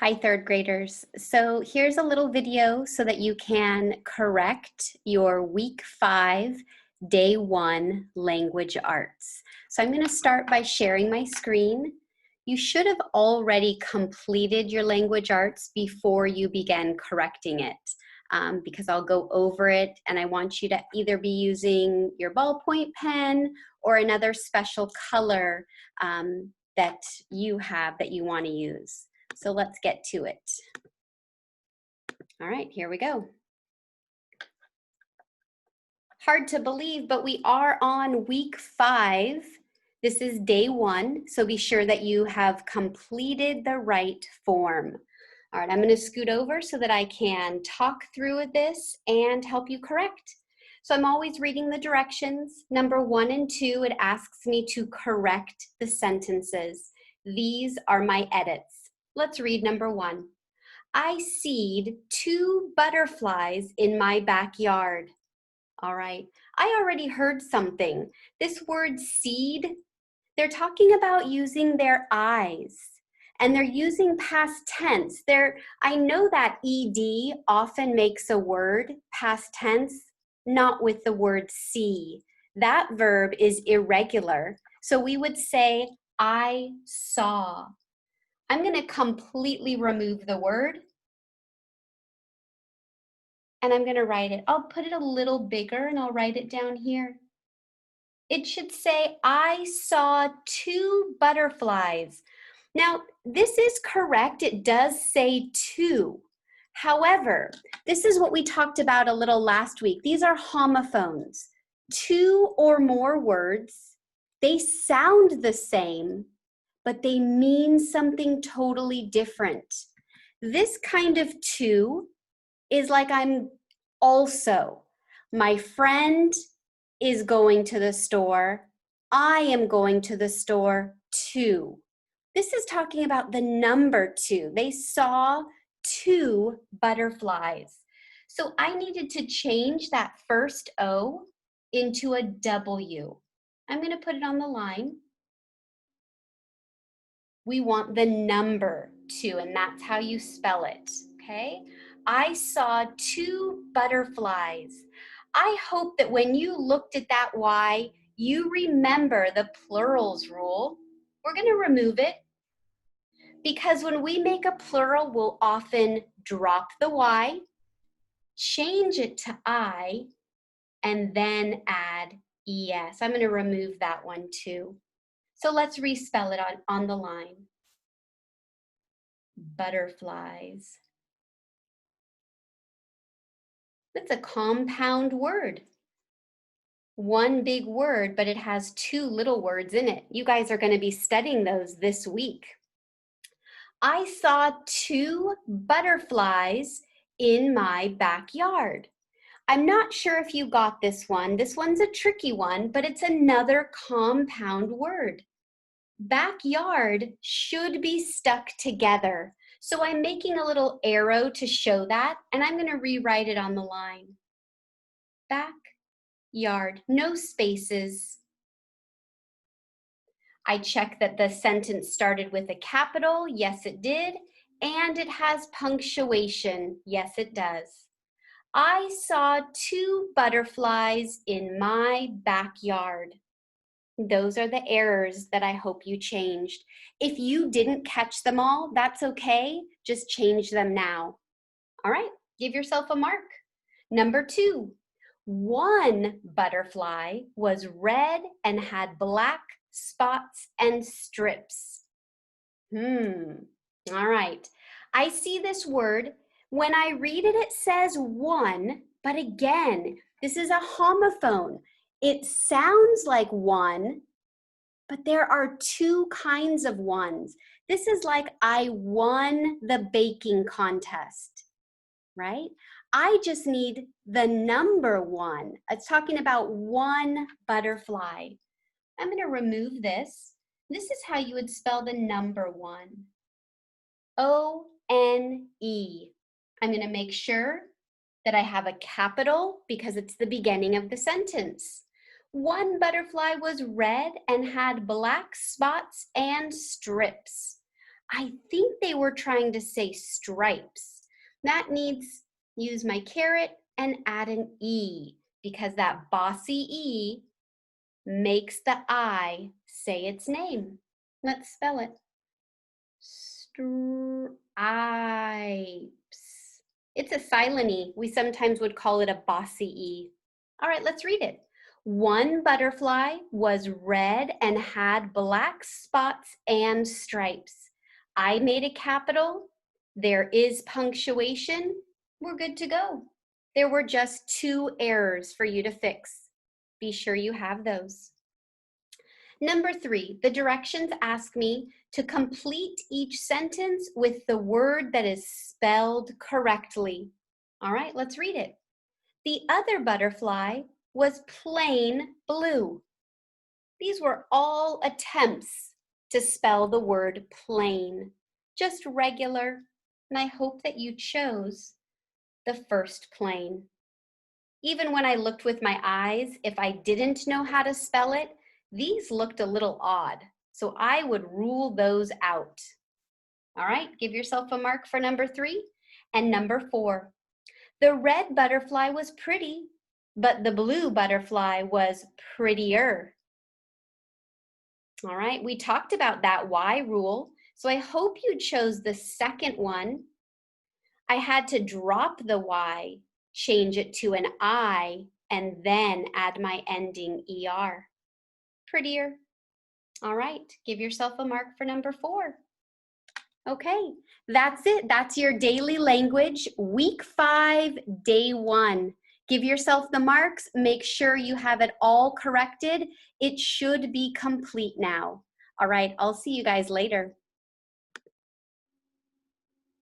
Hi, third graders. So here's a little video so that you can correct your week 5, day 1 language arts. So I'm going to start by sharing my screen. You should have already completed your language arts before you begin correcting it because I'll go over it and I want you to either be using your ballpoint pen or another special color that you have that you want to use. So let's get to it. All right, here we go. Hard to believe, but we are on week 5. This is day 1, so be sure that you have completed the right form. All right, I'm going to scoot over so that I can talk through this and help you correct. So I'm always reading the directions. Number 1 and 2, it asks me to correct the sentences. These are my edits. Let's read number 1. I seed 2 butterflies in my backyard. All right, I already heard something. This word seed, they're talking about using their eyes. And they're using past tense. I know that ed often makes a word past tense, not with the word see. That verb is irregular. So we would say, I saw. I'm going to completely remove the word. And I'm going to write it. I'll put it a little bigger and I'll write it down here. It should say, I saw 2 butterflies. Now, this is correct. It does say 2. However, this is what we talked about a little last week. These are homophones. 2 or more words, they sound the same, but they mean something totally different. This kind of 2 is like I'm also. My friend is going to the store. I am going to the store too. This is talking about the number 2. They saw 2 butterflies. So I needed to change that first O into a W. I'm going to put it on the line. We want the number 2, and that's how you spell it, okay? I saw 2 butterflies. I hope that when you looked at that Y, you remember the plurals rule. We're going to remove it because when we make a plural, we'll often drop the Y, change it to I, and then add ES. I'm going to remove that one too. So let's respell it on the line. Butterflies. That's a compound word. One big word, but it has 2 little words in it. You guys are going to be studying those this week. I saw 2 butterflies in my backyard. I'm not sure if you got this one. This one's a tricky one, but it's another compound word. Backyard should be stuck together. So I'm making a little arrow to show that, and I'm going to rewrite it on the line. Backyard, no spaces. I check that the sentence started with a capital. Yes, it did. And it has punctuation. Yes, it does. I saw 2 butterflies in my backyard. Those are the errors that I hope you changed. If you didn't catch them all, that's okay. Just change them now. All right, give yourself a mark. Number 2, 1 butterfly was red and had black spots and strips. All right. I see this word. When I read it, it says 1, but again, this is a homophone. It sounds like 1, but there are 2 kinds of 1s. This is like I won the baking contest, right? I just need the number 1. It's talking about 1 butterfly. I'm going to remove this. This is how you would spell the number 1. O-N-E. I'm going to make sure that I have a capital because it's the beginning of the sentence. 1 butterfly was red and had black spots and strips. I think they were trying to say stripes. That needs, use my caret and add an E, because that bossy E makes the I say its name. Let's spell it. Stripes. It's a silent E. We sometimes would call it a bossy E. All right, let's read it. One butterfly was red and had black spots and stripes. I made a capital. There is punctuation. We're good to go. There were just 2 errors for you to fix. Be sure you have those. Number 3, the directions ask me to complete each sentence with the word that is spelled correctly. All right, let's read it. The other butterfly was plain blue. These were all attempts to spell the word plain, just regular, and I hope that you chose the first plain. Even when I looked with my eyes, if I didn't know how to spell it, these looked a little odd, so I would rule those out. All right, give yourself a mark for number 3. And number 4, the red butterfly was pretty, but the blue butterfly was prettier. All right, we talked about that Y rule, so I hope you chose the second one. I had to drop the Y, change it to an I, and then add my ending ER. Prettier. All right, give yourself a mark for number 4. Okay, that's it. That's your daily language, week 5, day 1. Give yourself the marks. Make sure you have it all corrected. It should be complete now. All right, I'll see you guys later.